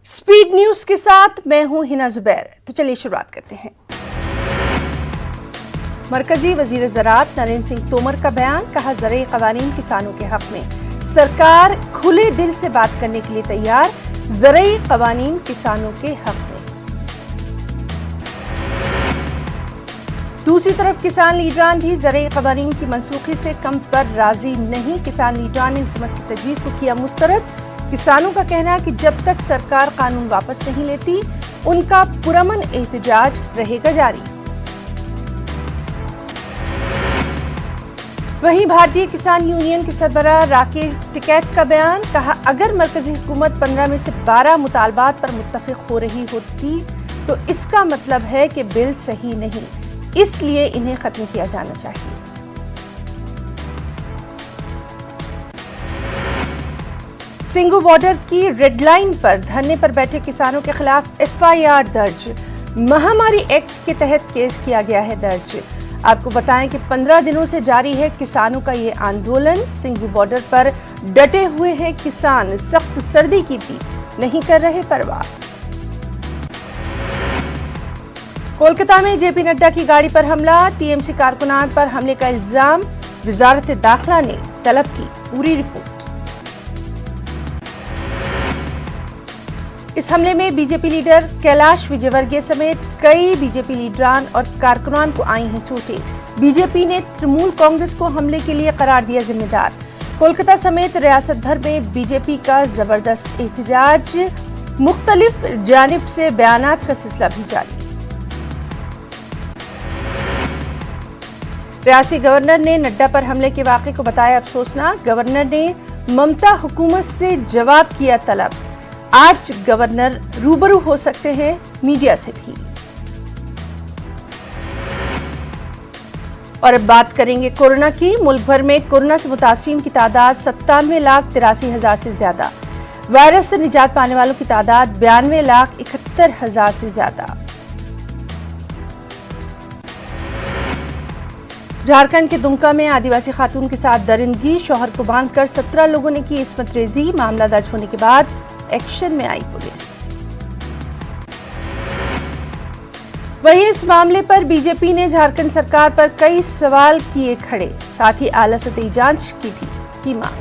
Speed news के साथ मैं हूं हिना जुबैर। तो चलिए शुरुआत करते हैं। मरकजी वजीर ज़राअत नरेंद्र सिंह तोमर का बयान, कहा ज़रई क़वानीन किसानों के हक में, सरकार खुले दिल से बात करने के लिए तैयार, ज़रई क़वानीन किसानों के हक में। दूसरी तरफ किसान लीडरान भी ज़रई क़वानीन की मनसूखी से कम पर राजी नहीं। किसान लीडरान ने हुकूमत की तजवीज़ को किया मुस्तरद। किसानों का कहना है कि जब तक सरकार कानून वापस नहीं लेती, उनका पुरअमन एहतजाज रहेगा जारी। वहीं भारतीय किसान यूनियन के सरबराह राकेश टिकैत का बयान, कहा अगर मरकजी हुकूमत 15 में से 12 मुतालबात पर मुत्तफिक हो रही होती तो इसका मतलब है कि बिल सही नहीं, इसलिए इन्हें खत्म किया जाना चाहिए। सिंगू बॉर्डर की रेड लाइन पर धरने पर बैठे किसानों के खिलाफ एफआईआर दर्ज। महामारी एक्ट के तहत केस किया गया है दर्ज। आपको बताएं कि 15 दिनों से जारी है किसानों का ये आंदोलन। सिंगू बॉर्डर पर डटे हुए हैं किसान, सख्त सर्दी की भी नहीं कर रहे परवाह। कोलकाता में जेपी नड्डा की गाड़ी पर हमला, टीएमसी कारकुनान पर हमले का इल्जाम, वजारत दाखिला ने तलब की पूरी रिपोर्ट। इस हमले में बीजेपी लीडर कैलाश विजयवर्गीय समेत कई बीजेपी लीडरान और कारकुनान को आई हैं चोटें। बीजेपी ने तृणमूल कांग्रेस को हमले के लिए करार दिया जिम्मेदार। कोलकाता समेत रियासत भर में बीजेपी का जबरदस्त एहतजाज, मुख्तलिफ जानिब से बयानात का सिलसिला भी जारी। रियासती गवर्नर ने नड्डा पर हमले के वाक़े को बताया अफसोसनाक। गवर्नर ने ममता हुकूमत से जवाब किया तलब। आज गवर्नर रूबरू हो सकते हैं मीडिया से भी। और अब बात करेंगे कोरोना की। मुल्क भर में कोरोना से मुतासिरीन की तादाद 97,83,000 से ज्यादा। वायरस से निजात पाने वालों की तादाद 92,71,000 से ज्यादा। झारखंड के दुमका में आदिवासी खातून के साथ दरिंदगी, शौहर को बांधकर 17 लोगों ने की इस्मत रेजी। मामला दर्ज होने के बाद एक्शन में आई पुलिस। वहीं इस मामले पर बीजेपी ने झारखंड सरकार पर कई सवाल किए खड़े, साथ ही आला सतही जांच की भी की मांग।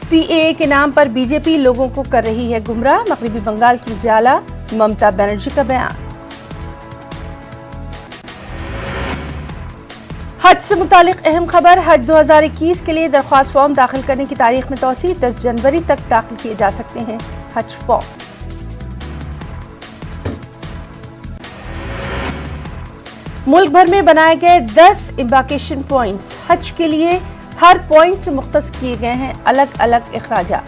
सीएए के नाम पर बीजेपी लोगों को कर रही है गुमराह, मगरबी बंगाल की उजाला ममता बनर्जी का बयान। हज से मुतालिक अहम खबर, हज 2021 के लिए दरख्वास्त फॉर्म दाखिल करने की तारीख में तौसीह, 10 जनवरी तक दाखिल किए जा सकते हैं हज फॉर्म। मुल्क भर में बनाए गए 10 एम्बार्केशन पॉइंट्स, हज के लिए हर पॉइंट से मुख्तस किए गए हैं अलग अलग इखराजात।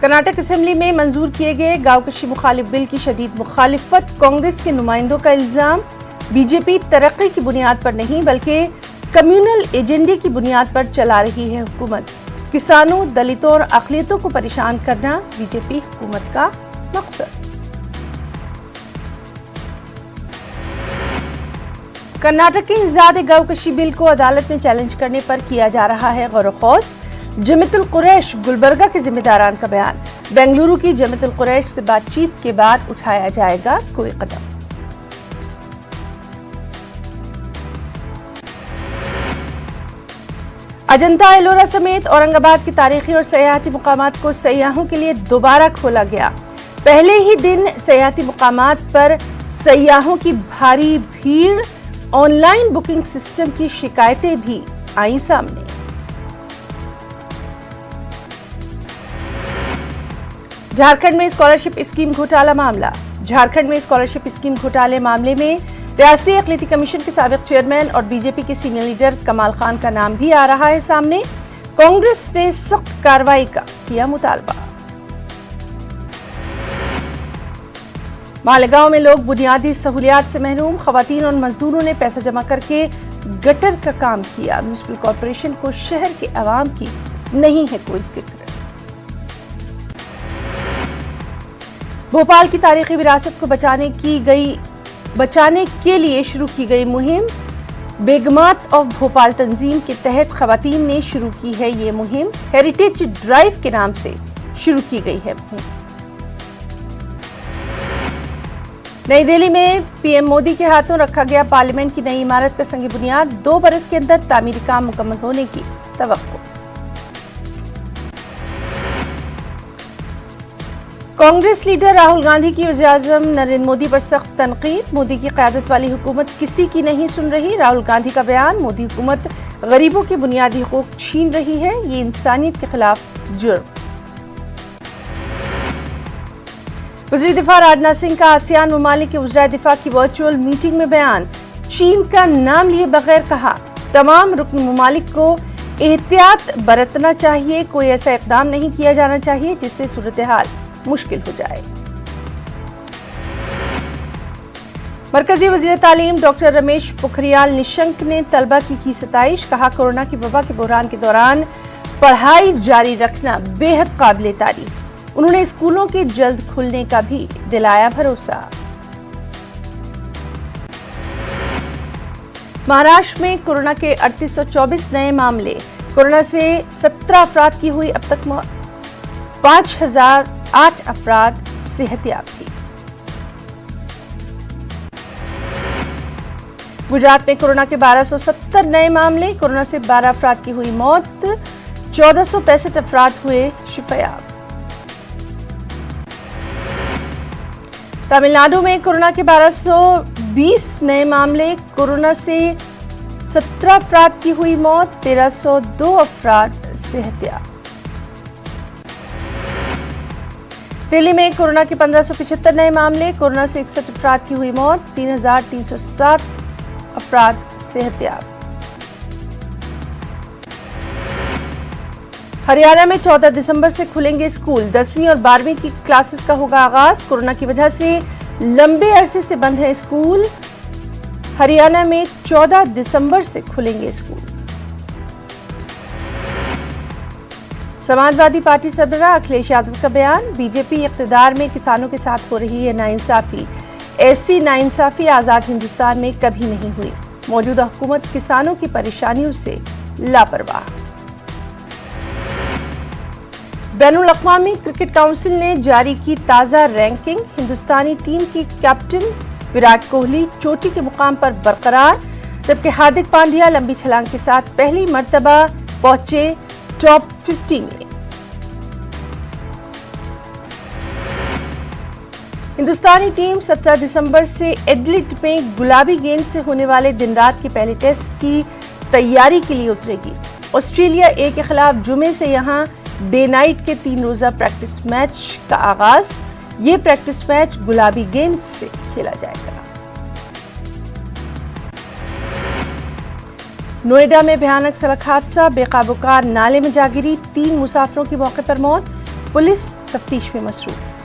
कर्नाटक असेंबली में मंजूर किए गए गांवकशी मुखालिफ बिल की शदीद मुखालिफत, कांग्रेस के नुमाइंदों का इल्जाम। बीजेपी तरक्की की बुनियाद पर नहीं बल्कि कम्युनल एजेंडे की बुनियाद पर चला रही है हुकूमत। किसानों, दलितों और अक़लियतों को परेशान करना बीजेपी हुकूमत का मकसद। कर्नाटक के इंसदाद गांवकशी बिल को अदालत में चैलेंज करने पर किया जा रहा है गौर खौस। जमीयतुल कुरैश गुलबर्गा के जिम्मेदारान का बयान, बेंगलुरु की जमीयतुल कुरैश से बातचीत के बाद उठाया जाएगा कोई कदम। अजंता एलोरा समेत औरंगाबाद के तारीखी और सयाहती मुकामात को सयाहों के लिए दोबारा खोला गया। पहले ही दिन सयाहती मुकामात पर सयाहों की भारी भीड़, ऑनलाइन बुकिंग सिस्टम की शिकायतें भी आई सामने। झारखंड में स्कॉलरशिप स्कीम घोटाला मामला, झारखंड में स्कॉलरशिप स्कीम घोटाले मामले में रियासती अक़लियती कमीशन के साबिक़ चेयरमैन और बीजेपी के सीनियर लीडर कमाल खान का नाम भी आ रहा है सामने। कांग्रेस ने सख्त कार्रवाई का किया मुतालबा। मालेगांव में लोग बुनियादी सहूलियात से महरूम, खवातीन और मजदूरों ने पैसा जमा करके गटर का काम किया। म्युनिसिपल कॉरपोरेशन को शहर के अवाम की नहीं है कोई फिक्र। भोपाल की तारीखी विरासत को बचाने के लिए शुरू की गई मुहिम, बेगमात ऑफ भोपाल तंजीम के तहत खवातीन ने शुरू की है ये मुहिम। हेरिटेज ड्राइव के नाम से शुरू की गई है मुहिम। नई दिल्ली में पीएम मोदी के हाथों रखा गया पार्लियामेंट की नई इमारत का संग बुनियाद। 2 बरस के अंदर तामीरी काम मुकम्मल होने की तवक्को। कांग्रेस लीडर राहुल गांधी की वज़ीर-ए-आज़म नरेंद्र मोदी पर सख्त तनकीद। मोदी की क़यादत वाली हुकूमत किसी की नहीं सुन रही। राहुल गांधी का बयान, मोदी हुकूमत गरीबों के बुनियादी हुकूक छीन रही है, ये इंसानियत के खिलाफ जुर्म। वज़ीर दिफा राजनाथ सिंह का आसियान ममालिक के वज़ीर दिफा की वर्चुअल मीटिंग में बयान। चीन का नाम लिए बगैर कहा, तमाम रुकन ममालिक को एहतियात बरतना चाहिए। कोई ऐसा इक़दाम नहीं किया जाना चाहिए जिससे सूरत हाल मुश्किल हो जाए। मरकजी वज़ीर तालीम डॉक्टर रमेश पोखरियाल निशंक ने तलबा की सताइश। कहा, कोरोना की वबा के बहरान के दौरान पढ़ाई जारी रखना बेहद काबिल तारीफ। उन्होंने स्कूलों के जल्द खुलने का भी दिलाया भरोसा। महाराष्ट्र में कोरोना के 3824 नए मामले। कोरोना से 17 अफराद की हुई अब तक मौत। 5008 अफराद सेहतयाब भी। गुजरात में कोरोना के 1270 नए मामले। कोरोना से 12 अफराद की हुई मौत। 1465 अफराद हुए शिफायाब। तमिलनाडु में कोरोना के 1220 नए मामले। कोरोना से 17 अफराद की हुई मौत। 1302 अफराद सेहतयाब। दिल्ली में कोरोना के 1575 नए मामले। कोरोना से 61 अफराद की हुई मौत। 3307 अफराद सेहतयाब। हरियाणा में 14 दिसंबर से खुलेंगे स्कूल। 10वीं और 12वीं की क्लासेस का होगा आगाज। कोरोना की वजह से लंबे अरसे से बंद है स्कूल। हरियाणा में 14 दिसंबर से खुलेंगे स्कूल। समाजवादी पार्टी सरबराह अखिलेश यादव का बयान। बीजेपी इक़्तिदार में किसानों के साथ हो रही है नाइंसाफी। ऐसी नाइंसाफी आज़ाद हिंदुस्तान में कभी नहीं हुई। मौजूदा हुकूमत किसानों की परेशानियों से लापरवाह। बैनुल अक़वामी क्रिकेट काउंसिल ने जारी की ताज़ा रैंकिंग। हिंदुस्तानी टीम की कैप्टन विराट कोहली चोटी के मुकाम पर बरकरार, जबकि हार्दिक पांड्या लंबी छलांग के साथ पहली मर्तबा पहुंचे टॉप 50 में। हिंदुस्तानी टीम 17 दिसंबर से एडिलेड में गुलाबी गेंद से होने वाले दिन रात के पहले टेस्ट की तैयारी के लिए उतरेगी। ऑस्ट्रेलिया ए के खिलाफ जुमे से यहां डे नाइट के 3 रोजा प्रैक्टिस मैच का आगाज। ये प्रैक्टिस मैच गुलाबी गेंद से खेला जाएगा। नोएडा में भयानक सड़क हादसा। बेकाबू कार नाले में जा गिरी। 3 मुसाफिरों की मौके पर मौत। पुलिस तफ्तीश में मसरूफ।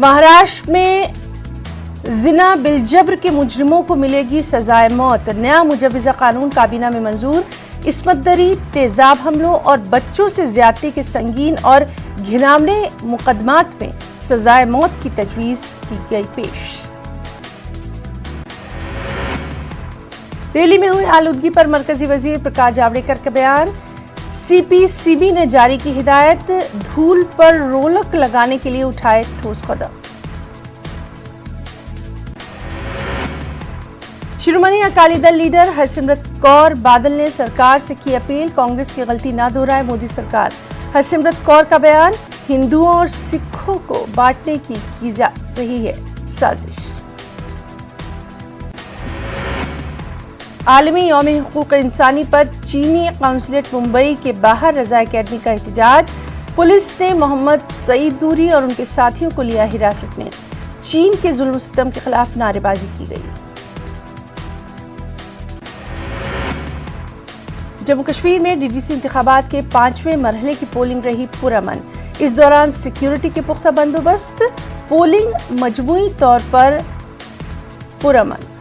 महाराष्ट्र में जिना बिलजब्र के मुजरिमों को मिलेगी सजाए मौत। नया मुजव्वज़ा कानून काबीना में मंजूर। इस्मत दरी, तेजाब हमलों और बच्चों से ज्यादती के संगीन और घिनौने मुकदमात में सजाए मौत की तजवीज की गई पेश। दिल्ली में हुई आलूदगी पर मरकजी वजीर प्रकाश जावड़ेकर का बयान। सीपीसीबी ने जारी की हिदायत, धूल पर रोलक लगाने के लिए उठाए ठोस कदम। शिरोमणि अकाली दल लीडर हरसिमरत कौर बादल ने सरकार से की अपील, कांग्रेस की गलती ना दोहराए मोदी सरकार। हरसिमरत कौर का बयान, हिंदुओं और सिखों को बांटने की जा रही है साजिश। आलमी यौम हुकूक इंसानी पर चीनी काउंसलेट मुंबई के बाहर रज़ा अकेडमी का एहतजाज। पुलिस ने मोहम्मद सईद दूरी और उनके साथियों को लिया हिरासत में। चीन के जुल्म सितम के खिलाफ नारेबाजी की गई। जम्मू कश्मीर में डीडीसी इंतखाबात के 5वें मरहले की पोलिंग रही पुरअमन। इस दौरान सिक्योरिटी के पुख्ता बंदोबस्त। पोलिंग मजमूई तौर पर पुरअमन।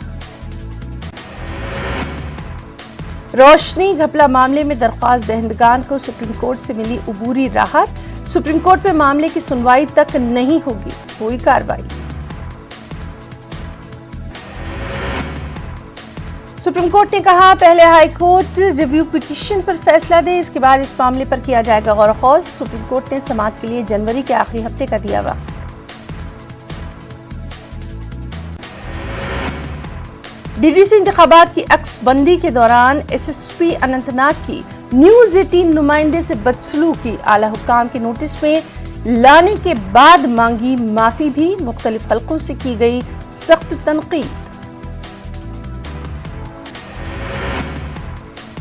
रोशनी घपला मामले में दरख्वास्त दहंदगान को सुप्रीम कोर्ट से मिली उबूरी राहत। सुप्रीम कोर्ट में मामले की सुनवाई तक नहीं होगी, हुई कार्रवाई। सुप्रीम कोर्ट ने कहा पहले हाई कोर्ट रिव्यू पिटीशन पर फैसला दे, इसके बाद इस मामले पर किया जाएगा गौर व सुप्रीम कोर्ट ने समाअत के लिए जनवरी के आखिरी हफ्ते का दिया वक्त। डीडीसी इंतखाबात की अक्सबंदी के दौरान एसएसपी अनंतनाग की न्यूज 18 नुमाइंदे से बदसलूकी, आला हुक्काम के नोटिस में लाने के बाद मांगी माफी भी, मुख्तलिफ हलकों से की गई सख्त तनकीद।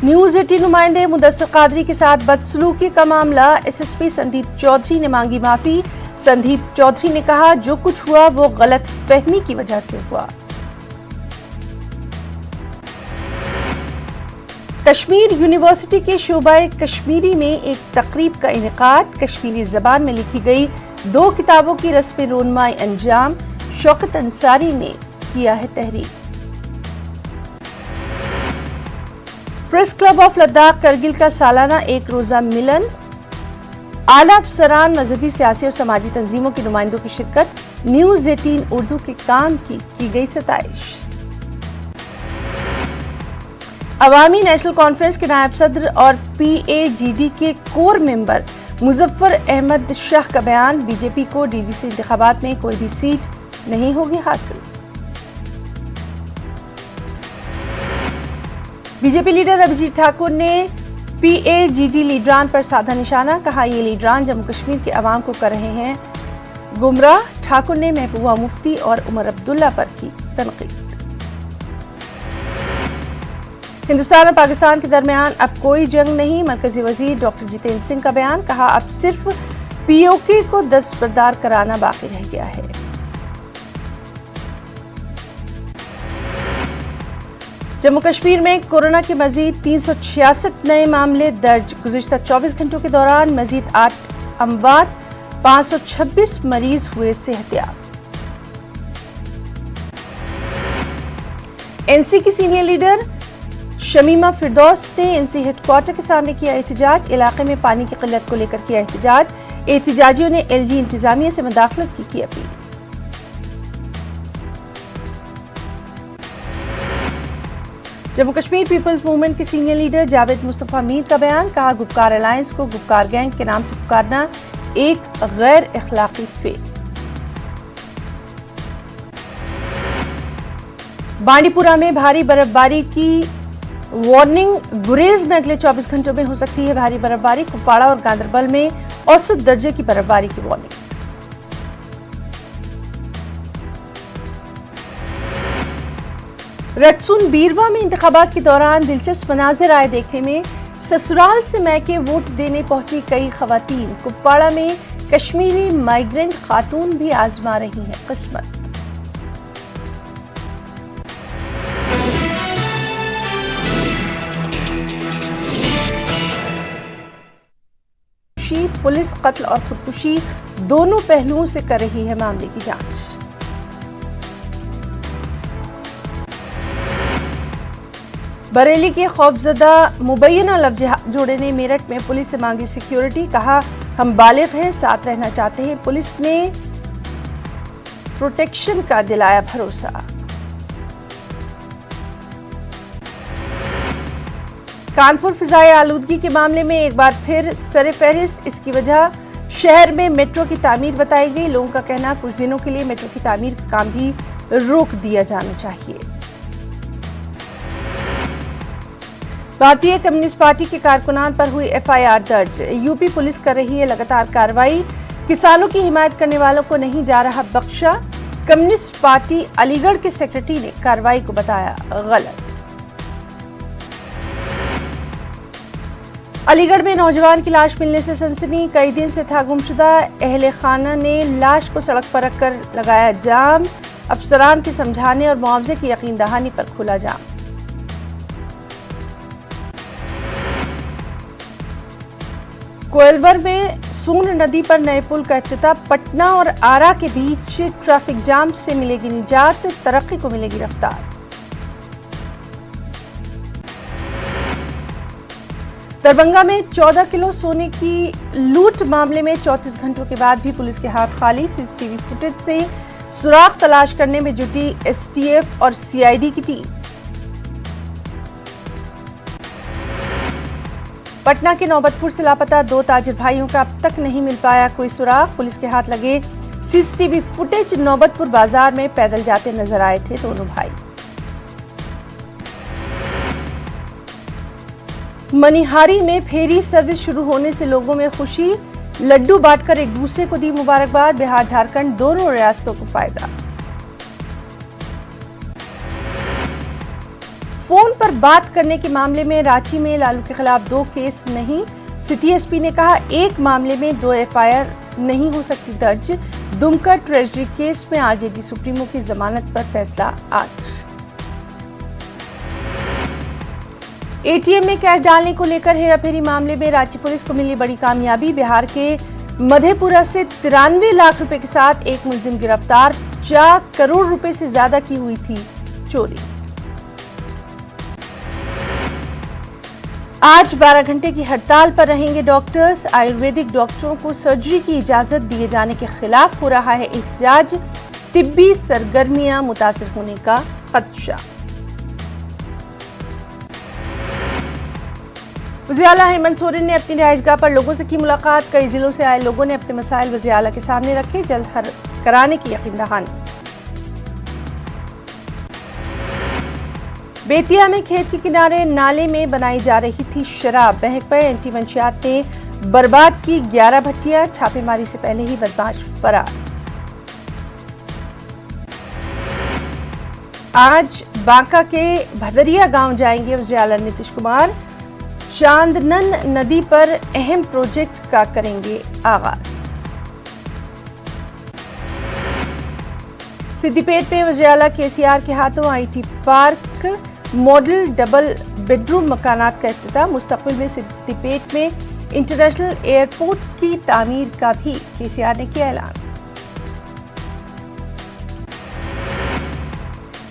न्यूज 18 नुमाइंदे मुदस्सिर कादरी के साथ बदसलूकी का मामला, एसएसपी संदीप चौधरी ने मांगी माफी। संदीप चौधरी ने कहा जो कुछ हुआ वो गलत फहमी की वजह से हुआ। कश्मीर यूनिवर्सिटी के शोबाए कश्मीरी में एक तकरीब का इनेकाद, कश्मीरी जबान में लिखी गई 2 किताबों की रस्म रोनमाई अंजाम, शौकत अंसारी ने किया है तहरीर। Press club of Ladakh Kargil का सालाना एक रोजा मिलन, आला अफसरान, मजहबी, सियासी और समाजी तंजीमों के नुमाइंदों की शिरकत, न्यूज 18 उर्दू के काम की गई सताइश। अवामी नेशनल कॉन्फ्रेंस के नायब सदर और पीएजीडी के कोर मेंबर मुजफ्फर अहमद शाह का बयान, बीजेपी को डीडीसी इंतखाबात में कोई भी सीट नहीं होगी हासिल। बीजेपी लीडर अभिजीत ठाकुर ने पीएजीडी लीडरान पर साधा निशाना, कहा ये लीडरान जम्मू कश्मीर के अवाम को कर रहे हैं गुमराह। ठाकुर ने महबूबा मुफ्ती और उमर अब्दुल्ला पर की तनकीद। हिंदुस्तान और पाकिस्तान के दरमियान अब कोई जंग नहीं, मरकजी वजीर डॉक्टर जितेंद्र सिंह का बयान, कहा अब सिर्फ पीओके को दस्तबरदार कराना बाकी रह गया है। जम्मू कश्मीर में कोरोना के मजीद 366 नए मामले दर्ज, गुज़िश्ता 24 घंटों के दौरान मजीद 8 अमवात, 526 मरीज हुए सेहतियाब। एनसी की सीनियर लीडर शमीमा फिरदौस ने एनसी हेडक्वार्टर के सामने किया एहतजाज, इलाके में पानी की किल्लत को लेकर किया एहतजाज। एहतजाजियों ने एलजी इंतजामिया से मुदाखलत की appeal. Jammu Kashmir people's movement के सीनियर लीडर जावेद मुस्तफा मीर का बयान, कहा गुपकार अलायंस को गुपकार गैंग के नाम से पुकारना एक गैर अखलाकी फेल। बांडीपुरा में भारी बर्फबारी की वार्निंग, गुरेज में अगले 24 घंटों में हो सकती है भारी बर्फबारी। कुपवाड़ा और गांदरबल में औसत दर्जे की बर्फबारी की वार्निंग। रटसून बीरवा में इंतखाबात के दौरान दिलचस्प मनाजिर आए देखने में, ससुराल से मैके वोट देने पहुंची कई खवातीन। कुपवाड़ा में कश्मीरी माइग्रेंट खातून भी आजमा रही हैं किस्मत। पुलिस कत्ल और खुदकुशी दोनों पहलुओं से कर रही है मामले की जांच। बरेली के खौफजदा मुबैना लव जोड़े ने मेरठ में पुलिस से मांगी सिक्योरिटी, कहा हम बालिग हैं, साथ रहना चाहते हैं। पुलिस ने प्रोटेक्शन का दिलाया भरोसा। कानपुर फिजाई आलूदगी के मामले में एक बार फिर सर-ए-फहरिस्त, इसकी वजह शहर में मेट्रो की तामीर बताई गई। लोगों का कहना कुछ दिनों के लिए मेट्रो की तामीर का काम भी रोक दिया जाना चाहिए। भारतीय कम्युनिस्ट पार्टी के कारकुनान पर हुई एफआईआर दर्ज, यूपी पुलिस कर रही है लगातार कार्रवाई। किसानों की हिमायत करने वालों को नहीं जा रहा बख्शा, कम्युनिस्ट पार्टी अलीगढ़ के सेक्रेटरी ने कार्रवाई को बताया गलत। अलीगढ़ में नौजवान की लाश मिलने से सनसनी, कई दिन से था गुमशुदा। अहले खाना ने लाश को सड़क पर रखकर लगाया जाम, अफसरान के समझाने और मुआवजे की यकीन दहानी पर खुला जाम। कोयलवर में सून नदी पर नए पुल का इफ्तिताह, पटना और आरा के बीच ट्रैफिक जाम से मिलेगी निजात, तरक्की को मिलेगी रफ्तार। दरभंगा में 14 किलो सोने की लूट मामले में 34 घंटों के बाद भी पुलिस के हाथ खाली। सीसीटीवी फुटेज से सुराग तलाश करने में जुटी एसटीएफ और सीआईडी की टीम। पटना के नौबतपुर से लापता 2 ताजिर भाइयों का अब तक नहीं मिल पाया कोई सुराग। पुलिस के हाथ लगे सीसीटीवी फुटेज नौबतपुर बाजार में पैदल जाते नजर आए थे दोनों भाई। मनिहारी में फेरी सर्विस शुरू होने से लोगों में खुशी, लड्डू बांटकर एक दूसरे को दी मुबारकबाद। बिहार झारखंड दोनों रियासतों को फायदा। फोन पर बात करने के मामले में रांची में लालू के खिलाफ 2 केस नहीं। सिटी एसपी ने कहा एक मामले में 2 एफआईआर नहीं हो सकती दर्ज। दुमका ट्रेजरी केस में आरजेडी सुप्रीमो की जमानत पर फैसला आज। एटीएम में कैश डालने को लेकर हेराफेरी मामले में रांची पुलिस को मिली बड़ी कामयाबी। बिहार के मधेपुरा से 93 लाख रुपए के साथ एक मुलजिम गिरफ्तार। 4 करोड़ रुपए से ज्यादा की हुई थी चोरी। आज 12 घंटे की हड़ताल पर रहेंगे डॉक्टर्स। आयुर्वेदिक डॉक्टरों को सर्जरी की इजाजत दिए जाने के खिलाफ हो रहा है एहतजाज। तिब्बी सरगर्मियां मुतासिर होने का खदशा। वज़ीर आला हेमंत सोरेन ने अपनी रिहाइशगाह पर लोगों से की मुलाकात। कई जिलों से आए लोगों ने अपने मसाइल वज़ीर आला के सामने रखे, जल्द हल कराने की यकीन दहानी। बेतिया में खेत के किनारे नाले में बनाई जा रही थी शराब। बहक पे एंटी मंशियात ने बर्बाद की 11 भट्टियां। छापेमारी से पहले ही बदमाश फरार। आज बांका के भदरिया गांव जाएंगे वज़ीर आला नीतीश कुमार। चांदनन नदी पर अहम प्रोजेक्ट का करेंगे आगाज। सिद्दीपेट में वज़ीर आला केसीआर के हाथों IT park model double bedroom मकानात का इफ्तिताह। मुस्तकबिल में सिद्दीपेट में इंटरनेशनल एयरपोर्ट की तामीर का भी केसीआर ने किया ऐलान।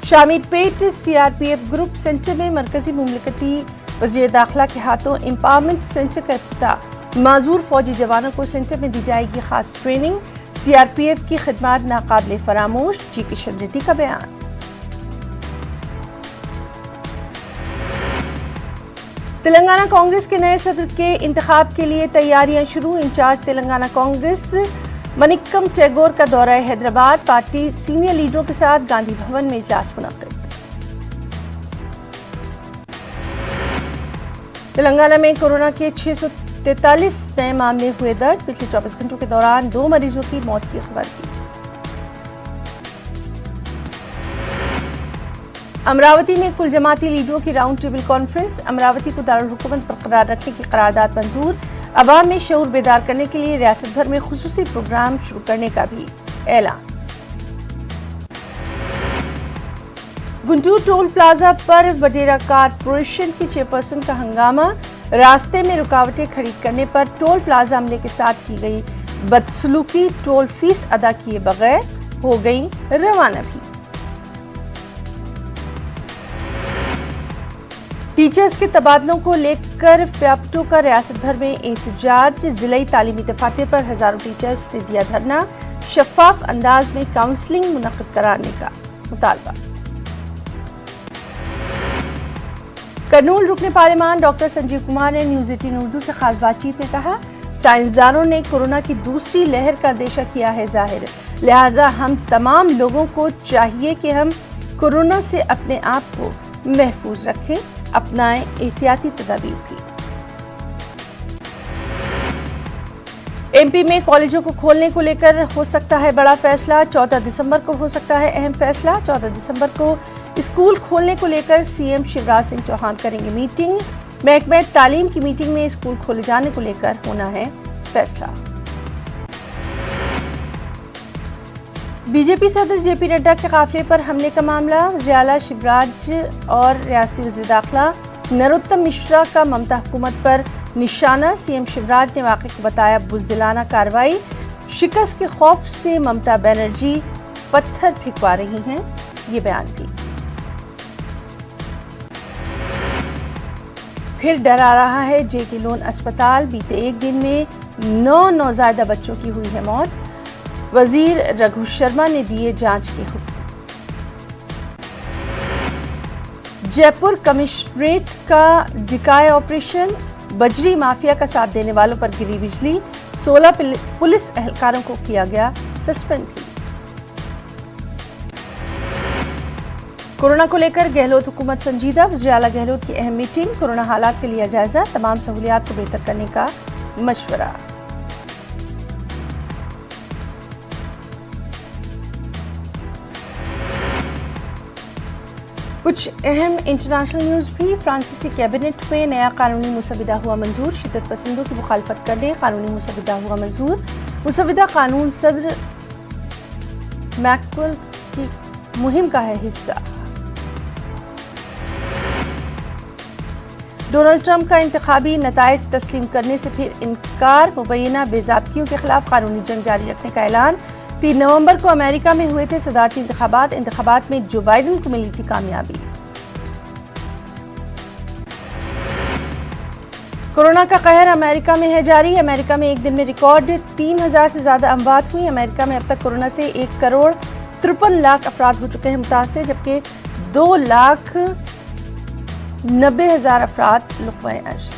शामीरपेट सीआरपीएफ ग्रुप सेंटर में मरकजी मुमलिकती वज़ीर दाखिला के हाथों एम्पावरमेंट सेंटर का इफ्तिताह। माजूर फौजी जवानों को सेंटर में दी जाएगी खास ट्रेनिंग। सीआरपीएफ की खिदमत नाकाबिले फरामोश, जी किशन रेड्डी का बयान। तेलंगाना कांग्रेस के नए सदर के इंतखाब के लिए तैयारियां शुरू। इंचार्ज तेलंगाना कांग्रेस मनिक्कम टैगोर का दौरा हैदराबाद। पार्टी सीनियर लीडरों के साथ गांधी भवन में इजलास मुनक्किद। तेलंगाना में कोरोना के 643 नए मामले हुए दर्ज। पिछले 24 घंटों के दौरान 2 मरीजों की मौत की खबर थी। अमरावती में कुल जमाती लीडरों की राउंड टेबल कॉन्फ्रेंस। अमरावती को दारुल हुकूमत बरकरार रखने की करारदाद मंजूर। अवाम में शऊर बेदार करने के लिए रियासत भर में खुसूसी प्रोग्राम शुरू करने का भी ऐलान। गुंटूर टोल प्लाजा पर वडेरा कारपोरेशन की चेयरपर्सन का हंगामा। रास्ते में रुकावटें खड़ी करने पर टोल प्लाजा अमले के साथ की गई बदसलूकी। टोल फीस अदा किए बगैर हो गई रवाना भी। टीचर्स के तबादलों को लेकर व्यापटों का रियासत भर में एहतजाज। जिलाई तालीमी दफातर पर हजारों टीचर्स ने दिया धरना। शफाफ अंदाज में काउंसलिंग मुनक्किद कराने का मुतालबा। कर्नूल रुकने पार्लियामान डॉक्टर संजीव कुमार ने न्यूज 18 उर्दू से खास बातचीत में कहा, साइंसदानों ने कोरोना की दूसरी लहर का अंदेशा किया है जाहिर, लिहाजा हम तमाम लोगों को चाहिए कि हम कोरोना से अपने आप को महफूज रखें, अपनाएं एहतियाती तदाबीर भी। एमपी में कॉलेजों को खोलने को लेकर हो सकता है बड़ा फैसला। 14 दिसंबर को हो सकता है अहम फैसला। 14 दिसंबर को स्कूल खोलने को लेकर सीएम शिवराज सिंह चौहान करेंगे मीटिंग। महकमे तालीम की मीटिंग में स्कूल खोले जाने को लेकर होना है फैसला। बीजेपी सदर जेपी नड्डा के काफिले पर हमले का मामला। वज़ीर आला शिवराज और रियासती वज़ीर दाखिला नरोत्तम मिश्रा का ममता हुकूमत पर निशाना। सीएम शिवराज ने वाक़े को बताया बुज़दिलाना कार्रवाई। शिकस्त के खौफ से ममता बनर्जी पत्थर फेंकवा रही हैं, ये बयान भी। फिर डरा रहा है जेके लोन अस्पताल। बीते एक दिन में 9 नौज़ायदा बच्चों की हुई है मौत। वजीर रघु शर्मा ने दिए जांच के हुक्म। जयपुर कमिश्नरेट का डिकाय ऑपरेशन। बजरी माफिया का साथ देने वालों पर गिरी बिजली, 16 पुलिस एहलकारों को किया गया सस्पेंड। कोरोना को लेकर गहलोत हुकूमत संजीदा, वज़ीर आला गहलोत की अहम मीटिंग, कोरोना हालात के लिया जायजा, तमाम सहूलियात को बेहतर करने का मशवरा। कुछ अहम इंटरनेशनल न्यूज़ भी। फ्रांसीसी कैबिनेट में नया कानूनी मुसविदा हुआ मंजूर, शिद्दत पसंदों की मुखालफत करने कानूनी मुसविदा हुआ मंजूर। मुसविदा कानून सदर मैक्रोन की मुहिम का है हिस्सा। डोनाल्ड ट्रंप का इंतखाबी नताइज तस्लीम करने से फिर इनकार, मुबैना बेज़ाब्तियों के खिलाफ कानूनी जंग जारी रखने का ऐलान। 3 नवंबर को अमेरिका में हुए थे सदारती इंतखाबात में जो बाइडेन को मिली थी कामयाबी। कोरोना का कहर अमेरिका में है जारी, अमेरिका में एक दिन में रिकॉर्ड 3000 से ज्यादा अमवात हुई। अमेरिका में अब तक कोरोना से 1,53,00,000 अफराद हो चुके हैं मुतासिर, जबकि 2,90,000 अफराद लुक़्मा अश।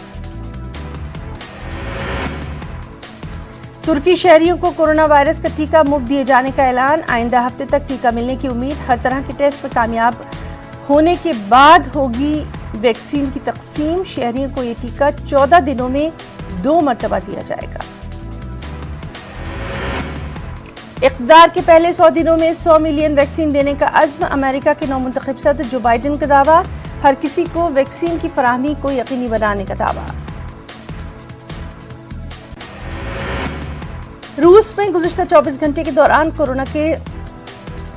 तुर्की शहरियों को कोरोना वायरस का टीका मुफ्त दिए जाने का ऐलान, आइंदा हफ्ते तक टीका मिलने की उम्मीद। हर तरह के टेस्ट में कामयाब होने के बाद होगी वैक्सीन की तकसीम, शहरियों को ये टीका 14 दिनों में 2 मरतबा दिया जाएगा। इक़्तिदार के पहले 100 दिनों में 100 मिलियन वैक्सीन देने का अज़्म, अमेरिका के नौमुंतखब सदर जो बाइडेन का दावा, हर किसी को वैक्सीन की फराहमी को यकीनी बनाने का दावा। रूस में गुज़िश्ता 24 घंटे के दौरान कोरोना के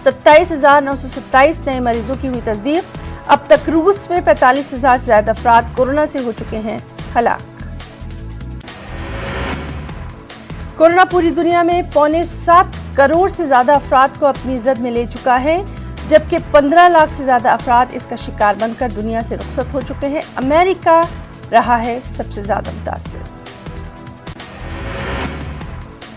27,927 नए मरीजों की हुई तस्दीक। अब तक रूस में 45,000 से ज्यादा अफराद कोरोना से हो चुके हैं हलाक। कोरोना पूरी दुनिया में 6.25 करोड़ से ज्यादा अफराद को अपनी जद में ले चुका है, जबकि 15 लाख से ज्यादा अफराद इसका शिकार बनकर दुनिया से रुखसत हो चुके हैं। अमेरिका रहा है सबसे ज्यादा मुतासिर।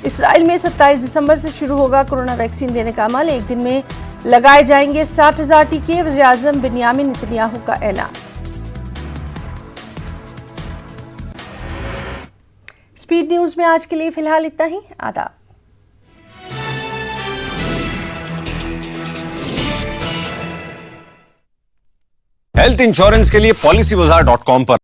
इसराइल में 27 दिसंबर से शुरू होगा कोरोना वैक्सीन देने का अमल, एक दिन में लगाए जाएंगे 60,000 टीके, वज़ीर आज़म बिन्यामिन नेतन्याहू का ऐलान। स्पीड न्यूज में आज के लिए फिलहाल इतना ही। आदाब। हेल्थ इंश्योरेंस के लिए PolicyBazaar.com पर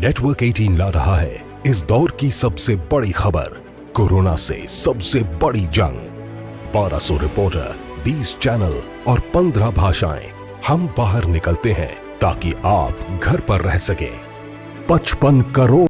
नेटवर्क 18 ला रहा है इस दौर की सबसे बड़ी खबर, कोरोना से सबसे बड़ी जंग। 1200 रिपोर्टर, 20 चैनल और 15 भाषाएं। हम बाहर निकलते हैं ताकि आप घर पर रह सकें। 55 करोड़